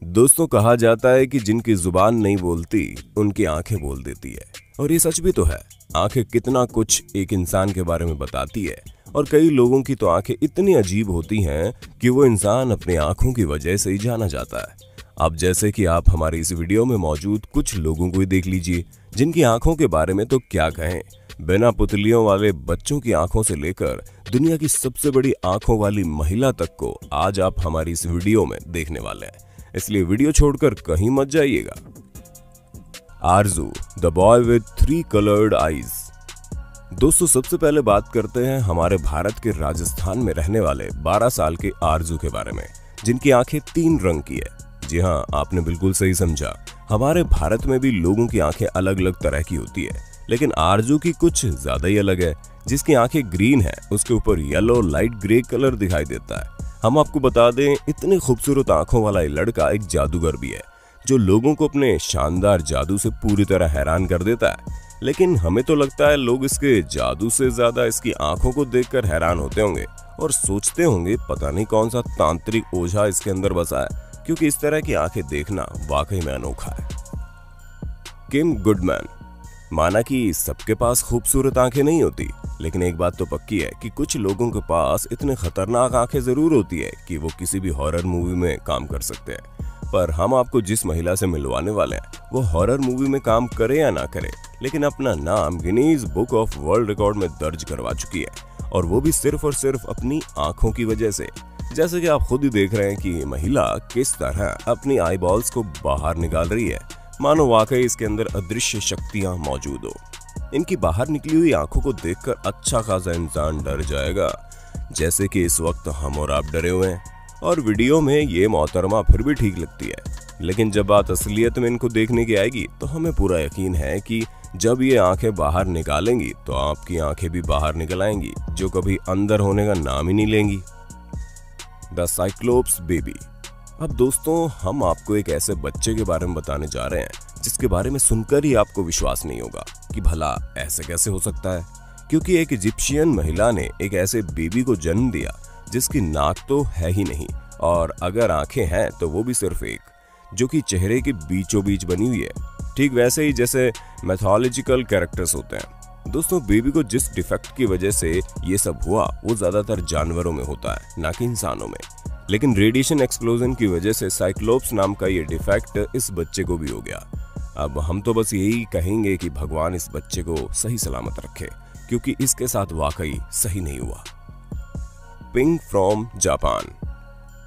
दोस्तों, कहा जाता है कि जिनकी जुबान नहीं बोलती उनकी आंखें बोल देती है। और ये सच भी तो है। आंखें कितना कुछ एक इंसान के बारे में बताती है। और कई लोगों की तो आंखें इतनी अजीब होती हैं कि वो इंसान अपनी आंखों की वजह से ही जाना जाता है। अब जैसे कि आप हमारी इस वीडियो में मौजूद कुछ लोगों को ही देख लीजिए, जिनकी आंखों के बारे में तो क्या कहें। बिना पुतलियों वाले बच्चों की आंखों से लेकर दुनिया की सबसे बड़ी आंखों वाली महिला तक को आज आप हमारी इस वीडियो में देखने वाले हैं, इसलिए वीडियो छोड़कर कहीं मत जाइएगा। आरजू, the boy with 3 coloured eyes. दोस्तों, सबसे पहले बात करते हैं हमारे भारत के राजस्थान में रहने वाले 12 साल के आरजू के बारे में, जिनकी आंखें 3 रंग की है। जी हाँ, आपने बिल्कुल सही समझा। हमारे भारत में भी लोगों की आंखें अलग अलग तरह की होती है, लेकिन आरजू की कुछ ज्यादा ही अलग है। जिसकी आंखें ग्रीन है उसके ऊपर येलो लाइट ग्रे कलर दिखाई देता है। हम आपको बता दें, इतनी खूबसूरत आंखों वाला ये लड़का एक जादूगर भी है, जो लोगों को अपने शानदार जादू से पूरी तरह हैरान कर देता है। लेकिन हमें तो लगता है लोग इसके जादू से ज्यादा इसकी आंखों को देखकर हैरान होते होंगे और सोचते होंगे पता नहीं कौन सा तांत्रिक ओझा इसके अंदर बसा है, क्योंकि इस तरह की आंखें देखना वाकई में अनोखा है। किम गुडमैन। माना कि सबके पास खूबसूरत आंखें नहीं होती, लेकिन एक बात तो पक्की है कि कुछ लोगों के पास इतने खतरनाक आंखें जरूर होती है कि वो किसी भी हॉरर मूवी में काम कर सकते हैं। पर हम आपको जिस महिला से मिलवाने वाले हैं वो हॉरर मूवी में काम करे या ना करे, लेकिन अपना नाम Guinness book of world record में दर्ज करवा चुकी है, और वो भी सिर्फ और सिर्फ अपनी आंखों की वजह से। जैसे कि आप खुद ही देख रहे हैं कि महिला किस तरह अपनी आई बॉल्स को बाहर निकाल रही है, मानो वाकई इसके अंदर अदृश्य शक्तियां मौजूद हो। इनकी बाहर निकली हुई आंखों को देखकर अच्छा खासा इंसान डर जाएगा, जैसे कि इस वक्त हम और आप डरे हुए हैं। और वीडियो में ये मोहतरमा फिर भी ठीक लगती है, लेकिन जब बात असलियत में इनको देखने की आएगी तो हमें पूरा यकीन है कि जब ये आंखें बाहर निकालेंगी तो आपकी आंखें भी बाहर निकल आएंगी, जो कभी अंदर होने का नाम ही नहीं लेंगी। The cyclops baby. अब दोस्तों, हम आपको एक ऐसे बच्चे के बारे में बताने जा रहे हैं जिसके बारे में सुनकर ही आपको विश्वास नहीं होगा कि भला ऐसे कैसे हो सकता है, क्योंकि एक इजिप्शियन महिला ने एक ऐसे बेबी को जन्म दिया जिसकी नाक तो है ही नहीं, और अगर आंखें हैं तो वो भी सिर्फ एक, जो कि चेहरे के बीचों बीच बनी हुई है, ठीक वैसे ही जैसे मैथोलॉजिकल कैरेक्टर्स होते हैं। दोस्तों, बेबी को जिस डिफेक्ट की वजह से ये सब हुआ वो ज्यादातर जानवरों में होता है, ना कि इंसानों में। लेकिन रेडिएशन एक्सप्लोजन की वजह से साइक्लोप्स नाम का ये डिफेक्ट इस बच्चे को भी हो गया। अब हम तो बस यही कहेंगे कि भगवान इस बच्चे को सही सलामत रखे, क्योंकि इसके साथ वाकई सही नहीं हुआ। Ping from Japan.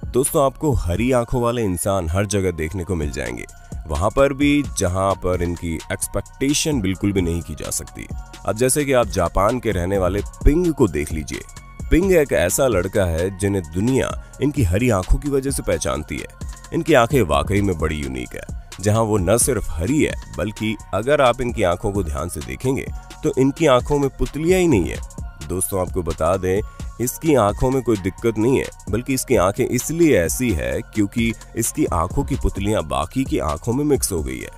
दोस्तों, आपको हरी आंखों वाले इंसान हर जगह देखने को मिल जाएंगे, वहां पर भी जहां पर इनकी एक्सपेक्टेशन बिल्कुल भी नहीं की जा सकती। अब जैसे कि आप जापान के रहने वाले पिंग को देख लीजिए। पिंग एक ऐसा लड़का है जिन्हें दुनिया इनकी हरी आंखों की वजह से पहचानती है। इनकी आंखें वाकई में बड़ी यूनिक है, जहां वो न सिर्फ हरी है, बल्कि अगर आप इनकी आंखों को ध्यान से देखेंगे तो इनकी आंखों में पुतलियां ही नहीं है। दोस्तों, आपको बता दें, इसकी आंखों में कोई दिक्कत नहीं है, बल्कि इसकी आंखें इसलिए ऐसी है क्योंकि इसकी आंखों की पुतलियां बाकी की आंखों में मिक्स हो गई है।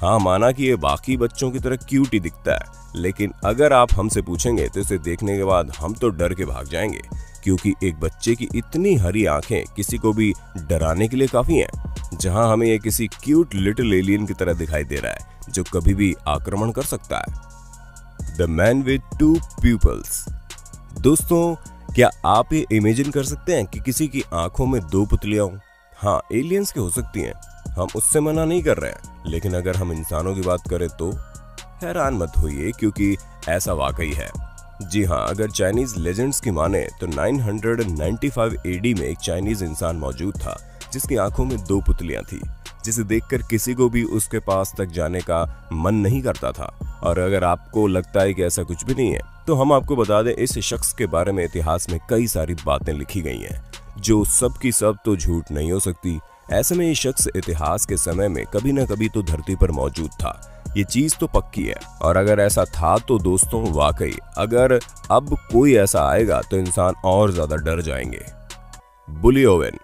हाँ, माना कि ये बाकी बच्चों की तरह क्यूट ही दिखता है, लेकिन अगर आप हमसे पूछेंगे तो इसे देखने के बाद हम तो डर के भाग जाएंगे, क्योंकि एक बच्चे की इतनी हरी आंखें किसी को भी डराने के लिए काफी हैं। जहां हमें ये किसी क्यूट लिटिल एलियन की तरह दिखाई दे रहा है, जो कभी भी आक्रमण कर सकता है। The man with 2 people's. दोस्तों, क्या आप ये इमेजिन कर सकते हैं कि किसी की आंखों में 2 पुतलियां हों? हाँ, एलियंस की हो सकती हैं, हम उससे मना नहीं कर रहे हैं, लेकिन अगर हम इंसानों की बात करें तो हैरान मत होइए, क्योंकि ऐसा वाकई है। जी हाँ, अगर चाइनीज लेजेंड्स की माने तो 995 एडी में एक चाइनीज इंसान मौजूद था जिसकी आंखों में 2 पुतलियां थी, जिसे देखकर किसी को भी उसके पास तक जाने का मन नहीं करता था। और अगर आपको लगता है कि ऐसा कुछ भी नहीं है, तो हम आपको बता दें, इस शख्स के बारे में इतिहास में कई सारी बातें लिखी गई हैं, जो सब की सब तो झूठ नहीं हो सकती। ऐसे में ये शख्स इतिहास के समय में कभी न कभी तो धरती पर मौजूद था, ये चीज तो पक्की है। और अगर ऐसा था तो दोस्तों, वाकई अगर अब कोई ऐसा आएगा तो इंसान और ज्यादा डर जाएंगे। बुली ओवेन।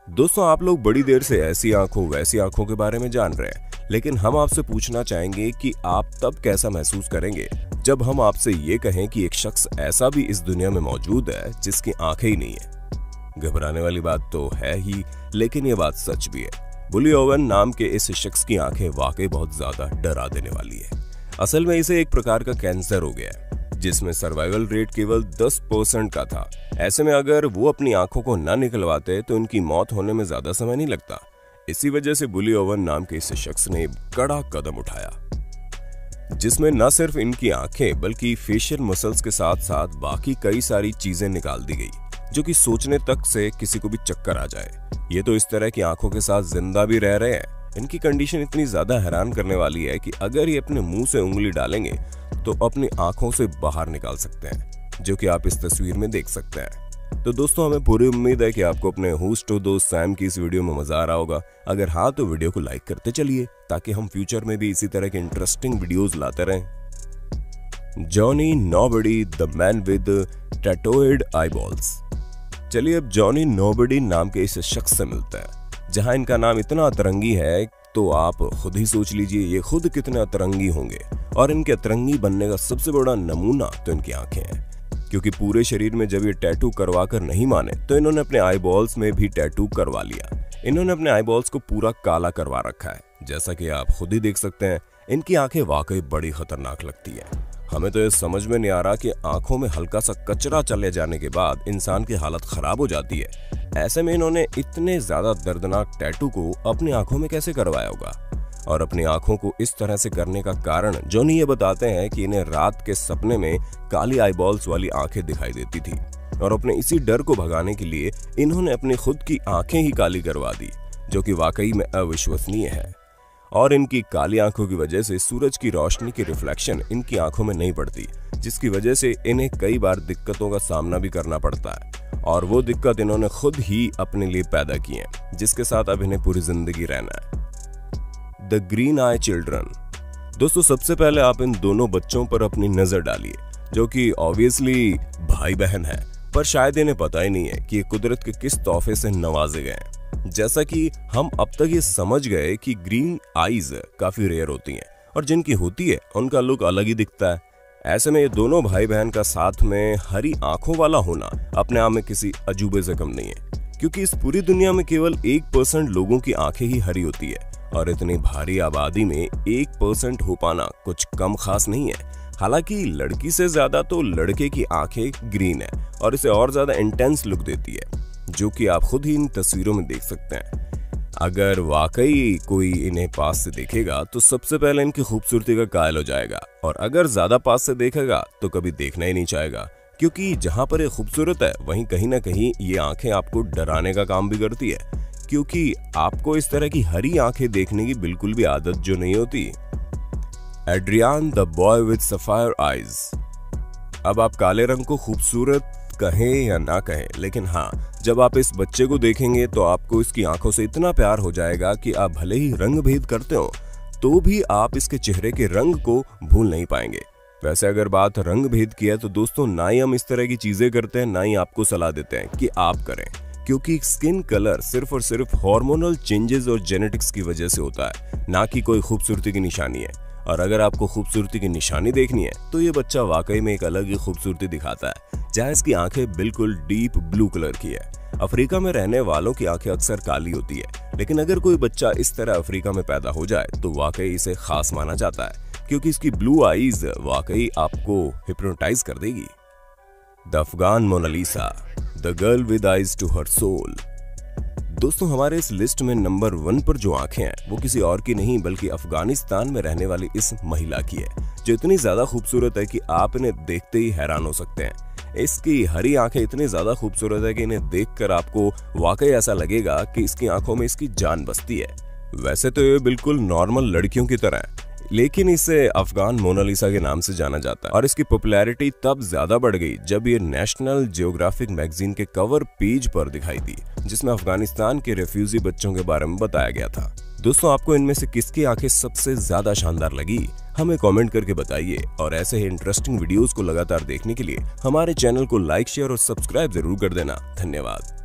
दोस्तों, आप लोग बड़ी देर से ऐसी आंखों वैसी आंखों के बारे में जान रहे हैं, लेकिन हम आपसे पूछना चाहेंगे कि आप तब कैसा महसूस करेंगे जब हम आपसे ये कहें कि एक शख्स ऐसा भी इस दुनिया में मौजूद है जिसकी आंखें ही नहीं है। घबराने वाली बात तो है ही, लेकिन ये बात सच भी है। बुली ओवन नाम के इस शख्स की आंखें वाकई बहुत ज्यादा डरा देने वाली है। असल में इसे एक प्रकार का कैंसर हो गया है, जिसमें सर्वाइवल रेट केवल 10% का था। ऐसे में अगर वो अपनी आंखों को ना निकलवाते तो उनकी मौत होने में ज्यादा समय नहीं लगता। इसी वजह से बुली ओवन नाम के इस शख्स ने कड़ा कदम उठाया, जिसमें न सिर्फ इनकी आंखें बल्कि फेशियल मसल्स के साथ साथ बाकी कई सारी चीजें निकाल दी गई, जो कि सोचने तक से किसी को भी चक्कर आ जाए। ये तो इस तरह की आंखों के साथ जिंदा भी रह रहे हैं। इनकी कंडीशन इतनी ज्यादा हैरान करने वाली है कि अगर ये अपने मुंह से उंगली डालेंगे तो अपनी आंखों से बाहर निकाल सकते हैं, जो कि आप इस तस्वीर में देख सकते हैं। तो दोस्तों, हमें पूरी उम्मीद है कि आपको अपने होस्ट और दोस्त सैम की इस वीडियो में मजा आ रहा होगा। अगर हाँ तो वीडियो को लाइक करते चलिए, ताकि हम फ्यूचर में भी इसी तरह के इंटरेस्टिंग वीडियोस लाते रहें। Johnny nobody the man with tattooed eyeballs. चलिए अब जॉनी नोबडी नाम के इस शख्स से मिलते हैं। जहां इनका नाम इतना अतरंगी है तो आप खुद ही सोच लीजिए ये खुद कितने अतरंगी होंगे। और इनके अतरंगी बनने का सबसे बड़ा नमूना तो इनकी आंखें हैं, क्योंकि पूरे शरीर में जब ये टैटू करवा कर नहीं माने तो इन्होंने अपने आईबॉल्स में भी टैटू करवा लिया। इन्होंने अपने आईबॉल्स को पूरा काला करवा रखा है। जैसा कि आप खुद ही देख सकते हैं, इनकी आंखें वाकई बड़ी खतरनाक लगती है। हमें तो ये समझ में नहीं आ रहा कि आंखों में हल्का सा कचरा चले जाने के बाद इंसान की हालत खराब हो जाती है। ऐसे में इन्होंने इतने ज्यादा दर्दनाक टैटू को अपनी आंखों में कैसे करवाया होगा। और अपनी आंखों को इस तरह से करने का कारण जॉनी ये बताते हैं कि इन्हें रात के सपने में काली आईबॉल्स वाली आंखें दिखाई देती थी, और अपने इसी डर को भगाने के लिए इन्होंने अपनी खुद की आंखें ही काली करवा दी, जो कि वाकई में अविश्वसनीय है। और इनकी काली आंखों की वजह से सूरज की रोशनी की रिफ्लेक्शन इनकी आंखों में नहीं पड़ती, जिसकी वजह से इन्हें कई बार दिक्कतों का सामना भी करना पड़ता है। और वो दिक्कत इन्होंने खुद ही अपने लिए पैदा की है, जिसके साथ अब इन्हें पूरी जिंदगी रहना है। The green I children. दोस्तों, सबसे पहले आप इन दोनों बच्चों पर अपनी नजर डालिए, जो कि ऑब्वियसली भाई बहन है, पर शायद इन्हें पता ही नहीं है कि ये कुदरत के किस तोहफे से नवाजे गए हैं। जैसा कि हम अब तक ये समझ गए कि ग्रीन आईज काफी रेयर होती हैं, और जिनकी होती है उनका लुक अलग ही दिखता है। ऐसे में ये दोनों भाई बहन का साथ में हरी आंखों वाला होना अपने आप में किसी अजूबे से कम नहीं है, क्योंकि इस पूरी दुनिया में केवल 1% लोगों की आंखें ही हरी होती है, और इतनी भारी आबादी में 1% हो पाना कुछ कम खास नहीं है। हालांकि लड़की से ज्यादा तो लड़के की आंखें ग्रीन है, और इसे और ज्यादा इंटेंस लुक देती है, जो कि आप खुद ही इन तस्वीरों में देख सकते हैं। अगर वाकई कोई इन्हें पास से देखेगा तो सबसे पहले इनकी खूबसूरती का कायल हो जाएगा, और अगर ज्यादा पास से देखेगा तो कभी देखना ही नहीं चाहेगा, क्योंकि जहां पर ये खूबसूरत है वहीं कहीं ना कहीं ये आंखें आपको डराने का काम भी करती है, क्योंकि आपको इस तरह की हरी आंखें देखने की बिल्कुल भी आदत जो नहीं होती। Adrian the boy with sapphire eyes. अब आप काले रंग को खूबसूरत कहें या ना कहें, लेकिन हाँ, जब आप इस बच्चे को देखेंगे तो आपको इसकी आंखों से इतना प्यार हो जाएगा कि आप भले ही रंग भेद करते हो तो भी आप इसके चेहरे के रंग को भूल नहीं पाएंगे। वैसे अगर बात रंग भेद की है तो दोस्तों, ना ही हम इस तरह की चीजें करते हैं, ना ही आपको सलाह देते हैं कि आप करें, क्योंकि स्किन कलर सिर्फ और सिर्फ हार्मोनल चेंजेस और जेनेटिक्स की वजह से होता है, ना कि कोई खूबसूरती की निशानी है। और अगर आपको खूबसूरती की निशानी देखनी है तो ये बच्चा वाकई में एक अलग ही खूबसूरती दिखाता है, जहाँ इसकी आंखें बिल्कुल डीप ब्लू कलर की है। अफ्रीका में रहने वालों की आंखें अक्सर काली होती है, लेकिन अगर कोई बच्चा इस तरह अफ्रीका में पैदा हो जाए तो वाकई इसे खास माना जाता है, क्योंकि इसकी ब्लू आईज वाकई आपको हिप्नोटाइज कर देगी। The Afghan Mona Lisa, the girl with eyes to her soul. दोस्तों, हमारे इस लिस्ट में नंबर 1 पर जो आंखें हैं वो किसी और की नहीं बल्कि अफगानिस्तान में रहने वाली इस महिला की है, जो इतनी ज्यादा खूबसूरत है कि आप इन्हें देखते ही हैरान हो सकते हैं। इसकी हरी आंखें इतनी ज्यादा खूबसूरत है कि इन्हें देखकर आपको वाकई ऐसा लगेगा कि इसकी आंखों में इसकी जान बसती है। वैसे तो ये बिल्कुल नॉर्मल लड़कियों की तरह है, लेकिन इसे अफगान मोनालिसा के नाम से जाना जाता है, और इसकी पॉपुलैरिटी तब ज्यादा बढ़ गई जब ये नेशनल जियोग्राफिक मैगजीन के कवर पेज पर दिखाई दी, जिसमें अफगानिस्तान के रेफ्यूजी बच्चों के बारे में बताया गया था। दोस्तों, आपको इनमें से किसकी आंखें सबसे ज्यादा शानदार लगी, हमें कमेंट करके बताइए। और ऐसे ही इंटरेस्टिंग वीडियोस को लगातार देखने के लिए हमारे चैनल को लाइक, शेयर और सब्सक्राइब जरूर कर देना। धन्यवाद।